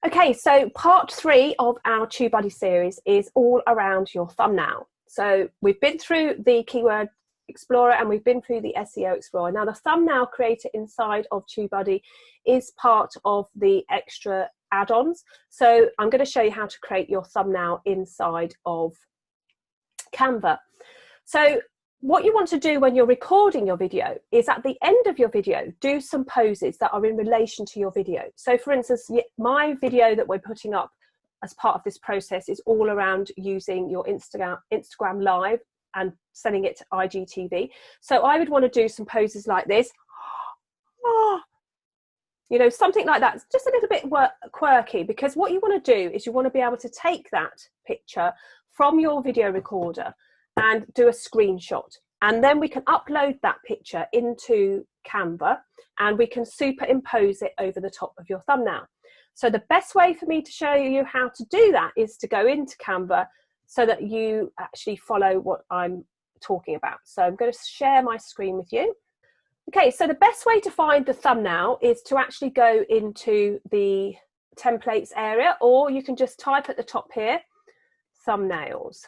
Okay, so part 3 of our TubeBuddy series is all around your thumbnail. So we've been through the Keyword Explorer and we've been through the SEO Explorer. Now the thumbnail creator inside of TubeBuddy is part of the extra add-ons. So I'm going to show you how to create your thumbnail inside of Canva. So what you want to do when you're recording your video is at the end of your video, do some poses that are in relation to your video. So for instance, my video that we're putting up as part of this process is all around using your Instagram Live and sending it to IGTV. So I would want to do some poses like this. You know, something like that. It's just a little bit quirky, because what you want to do is you want to be able to take that picture from your video recorder and do a screenshot, and then we can upload that picture into Canva and we can superimpose it over the top of your thumbnail. So the best way for me to show you how to do that is to go into Canva so that you actually follow what I'm talking about. So I'm going to share my screen with you. Okay, so the best way to find the thumbnail is to actually go into the templates area, or you can just type at the top here, thumbnails,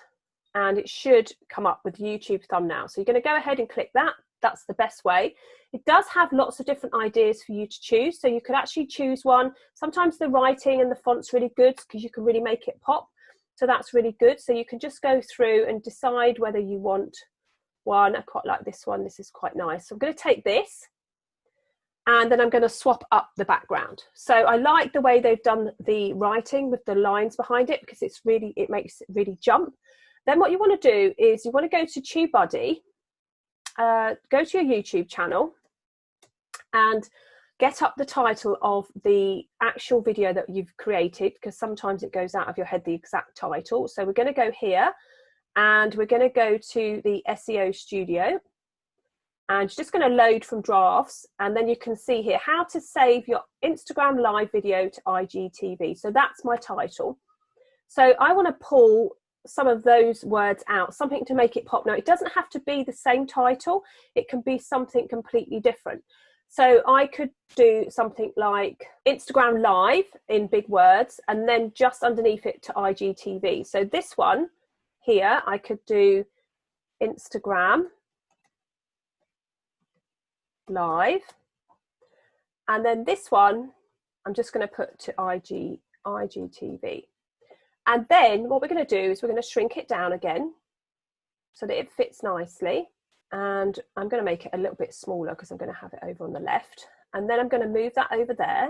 and it should come up with YouTube thumbnail. So you're going to go ahead and click that. That's the best way. It does have lots of different ideas for you to choose. So you could actually choose one. Sometimes the writing and the font's really good because you can really make it pop. So that's really good. So you can just go through and decide whether you want one. I quite like this one. This is quite nice. So I'm going to take this and then I'm going to swap up the background. So I like the way they've done the writing with the lines behind it, because it's really, it makes it really jump. Then what you want to do is you want to go to TubeBuddy, go to your YouTube channel and get up the title of the actual video that you've created, because sometimes it goes out of your head, the exact title. So we're going to go here and we're going to go to the SEO Studio and you're just going to load from drafts, and then you can see here how to save your Instagram live video to IGTV. So that's my title. So I want to pull some of those words out, something to make it pop. Now it doesn't have to be the same title, it can be something completely different. So I could do something like Instagram Live in big words and then just underneath it to IGTV. So this one here I could do Instagram Live, and then this one I'm just going to put to IGTV. And then what we're going to do is we're going to shrink it down again so that it fits nicely. And I'm going to make it a little bit smaller because I'm going to have it over on the left. And then I'm going to move that over there.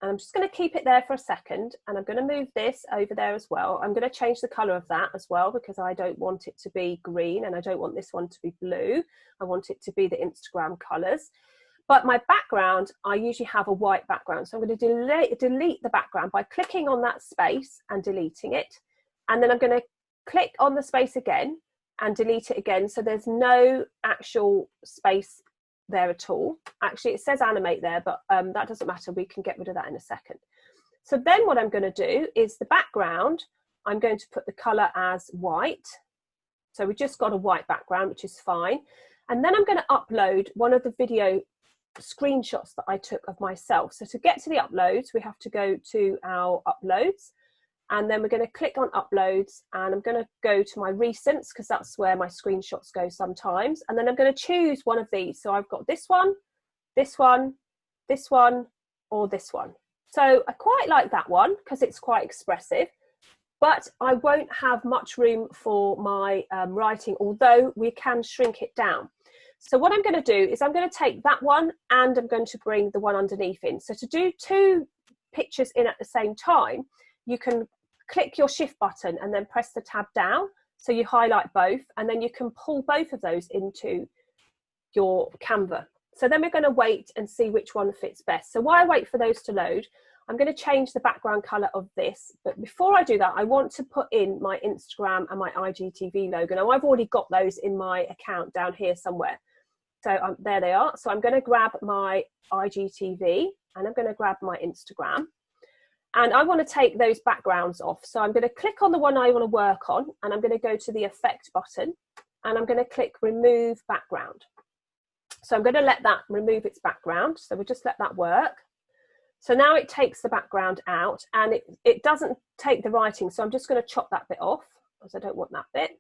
And I'm just going to keep it there for a second. And I'm going to move this over there as well. I'm going to change the colour of that as well, because I don't want it to be green and I don't want this one to be blue. I want it to be the Instagram colours. But my background, I usually have a white background. So I'm going to delete the background by clicking on that space and deleting it. And then I'm going to click on the space again and delete it again. So there's no actual space there at all. Actually, it says animate there, but that doesn't matter. We can get rid of that in a second. So then what I'm going to do is the background, I'm going to put the color as white. So we just got a white background, which is fine. And then I'm going to upload one of the video screenshots that I took of myself. So to get to the uploads, we have to go to our uploads, and then we're going to click on uploads, and I'm going to go to my recents because that's where my screenshots go sometimes. And then I'm going to choose one of these. So I've got this one, this one, this one, or this one. So I quite like that one because it's quite expressive, but I won't have much room for my writing, although we can shrink it down. So what I'm going to do is I'm going to take that one and I'm going to bring the one underneath in. So to do two pictures in at the same time, you can click your shift button and then press the tab down. So you highlight both, and then you can pull both of those into your Canva. So then we're going to wait and see which one fits best. So while I wait for those to load, I'm going to change the background color of this. But before I do that, I want to put in my Instagram and my IGTV logo. Now I've already got those in my account down here somewhere. So there they are. So I'm going to grab my IGTV and I'm going to grab my Instagram. And I want to take those backgrounds off. So I'm going to click on the one I want to work on, and I'm going to go to the effect button and I'm going to click remove background. So I'm going to let that remove its background. So we'll just let that work. So now it takes the background out, and it doesn't take the writing. So I'm just going to chop that bit off, because I don't want that bit.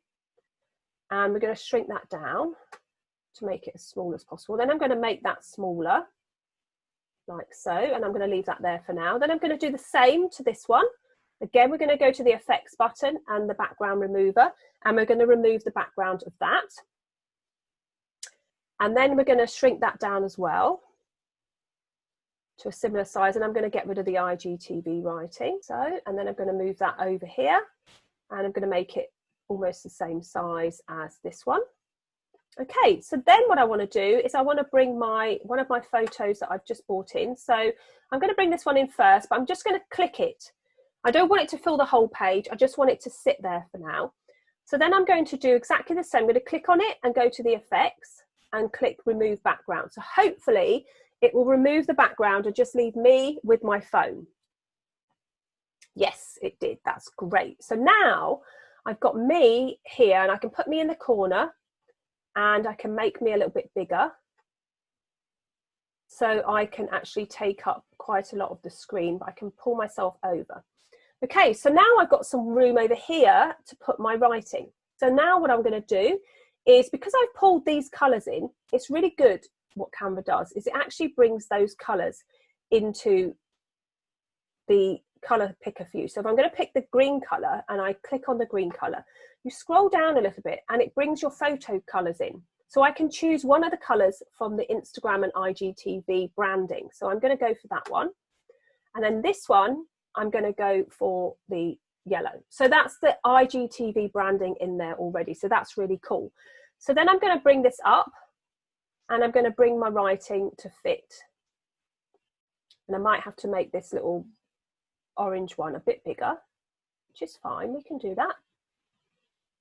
And we're going to shrink that down to make it as small as possible. Then I'm going to make that smaller, like so, and I'm going to leave that there for now. Then I'm going to do the same to this one. Again, we're going to go to the effects button and the background remover, and we're going to remove the background of that. And then we're going to shrink that down as well to a similar size, and I'm going to get rid of the IGTV writing. So, and then I'm going to move that over here, and I'm going to make it almost the same size as this one. Okay, so then what I want to do is I want to bring one of my photos that I've just brought in. So I'm going to bring this one in first, but I'm just going to click it. I don't want it to fill the whole page. I just want it to sit there for now. So then I'm going to do exactly the same. I'm going to click on it and go to the effects and click remove background. So hopefully it will remove the background and just leave me with my phone. Yes, it did. That's great. So now I've got me here, and I can put me in the corner, and I can make me a little bit bigger. So I can actually take up quite a lot of the screen, but I can pull myself over. Okay, so now I've got some room over here to put my writing. So now what I'm going to do is, because I've pulled these colours in, it's really good what Canva does, is it actually brings those colours into the colour picker view. So if I'm going to pick the green colour and I click on the green colour, you scroll down a little bit and it brings your photo colours in. So I can choose one of the colours from the Instagram and IGTV branding. So I'm going to go for that one. And then this one, I'm going to go for the yellow. So that's the IGTV branding in there already. So that's really cool. So then I'm going to bring this up, and I'm going to bring my writing to fit. And I might have to make this little orange one a bit bigger, which is fine. We can do that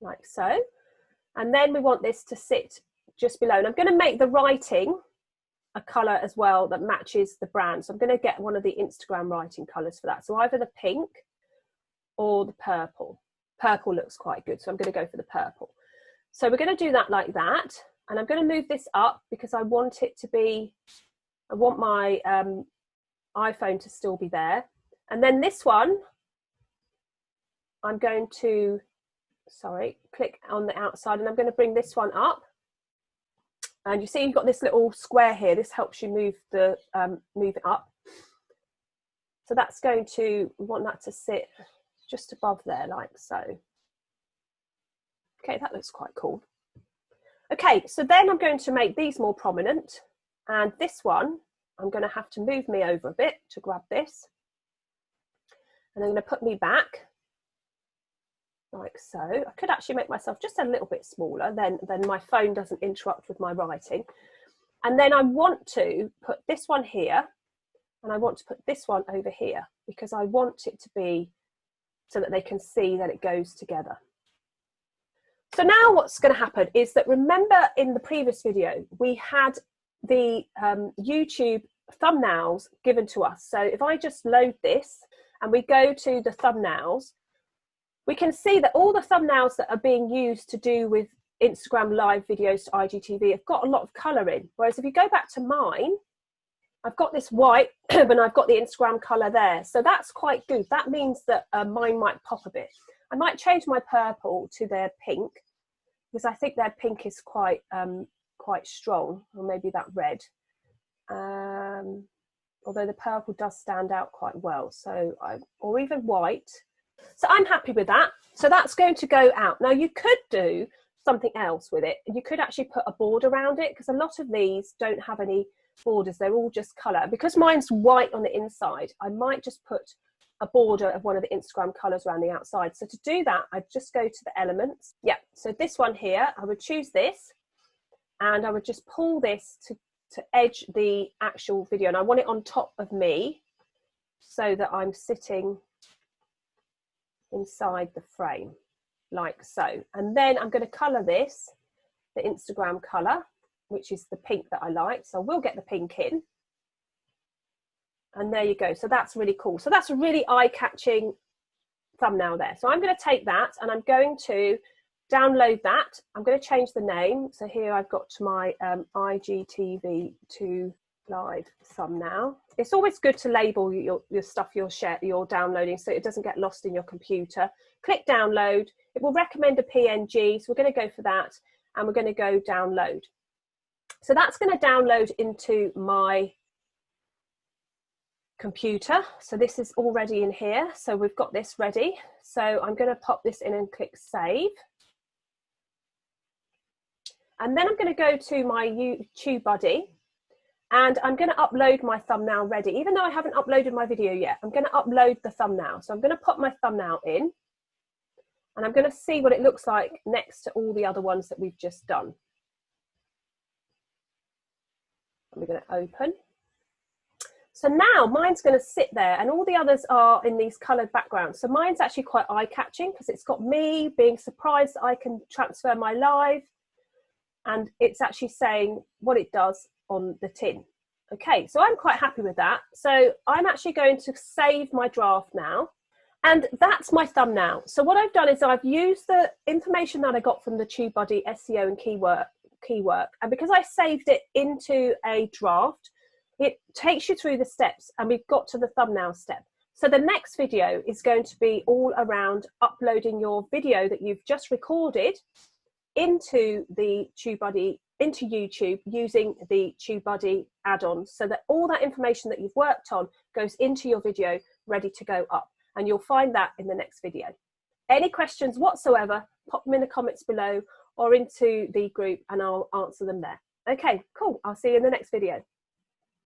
like so. And then we want this to sit just below. And I'm going to make the writing a colour as well that matches the brand. So I'm going to get one of the Instagram writing colours for that. So either the pink or the purple. Purple looks quite good, so I'm going to go for the purple. So we're going to do that like that. And I'm going to move this up because I want it to be, I want my iPhone to still be there. And then this one, I'm going to, click on the outside, and I'm going to bring this one up. And you see you've got this little square here. This helps you move it up. So that's going to, we want that to sit just above there like so. Okay, that looks quite cool. Okay, so then I'm going to make these more prominent, and this one, I'm going to have to move me over a bit to grab this. And I'm going to put me back like so. I could actually make myself just a little bit smaller, then my phone doesn't interrupt with my writing. And then I want to put this one here, and I want to put this one over here, because I want it to be so that they can see that it goes together. So now what's going to happen is that, remember in the previous video, we had the YouTube thumbnails given to us. So if I just load this and we go to the thumbnails, we can see that all the thumbnails that are being used to do with Instagram live videos to IGTV have got a lot of colour in. Whereas if you go back to mine, I've got this white and I've got the Instagram colour there. So that's quite good. That means that mine might pop a bit. I might change my purple to their pink, because I think their pink is quite strong, or maybe that red. Although the purple does stand out quite well, so or even white. So I'm happy with that. So that's going to go out. Now you could do something else with it. You could actually put a border around it, because a lot of these don't have any borders. They're all just colour. Because mine's white on the inside, I might just put a border of one of the Instagram colours around the outside. So to do that, I just go to the elements. Yeah, so this one here, I would choose this, and I would just pull this to edge the actual video. And I want it on top of me so that I'm sitting inside the frame, like so. And then I'm going to colour this, the Instagram colour, which is the pink that I like. So we'll get the pink in. And there you go. So that's really cool. So that's a really eye-catching thumbnail there. So I'm going to take that and I'm going to download that. I'm going to change the name. So here I've got my IGTV to live thumbnail. It's always good to label your stuff you're downloading so it doesn't get lost in your computer. Click download. It will recommend a PNG, so we're going to go for that, and we're going to go download. So that's going to download into my computer. So this is already in here. So we've got this ready. So I'm going to pop this in and click save. And then I'm going to go to my TubeBuddy, and I'm going to upload my thumbnail ready. Even though I haven't uploaded my video yet, I'm going to upload the thumbnail. So I'm going to pop my thumbnail in, and I'm going to see what it looks like next to all the other ones that we've just done. And we're going to open. So now mine's going to sit there, and all the others are in these coloured backgrounds. So mine's actually quite eye-catching because it's got me being surprised that I can transfer my live, and it's actually saying what it does on the tin. Okay, so I'm quite happy with that. So I'm actually going to save my draft now, and that's my thumbnail. So what I've done is I've used the information that I got from the TubeBuddy SEO and keyword, and because I saved it into a draft, it takes you through the steps, and we've got to the thumbnail step. So the next video is going to be all around uploading your video that you've just recorded into the TubeBuddy, into YouTube, using the TubeBuddy add-on, so that all that information that you've worked on goes into your video ready to go up. And you'll find that in the next video. Any questions whatsoever, pop them in the comments below or into the group, and I'll answer them there. Okay, cool. I'll see you in the next video.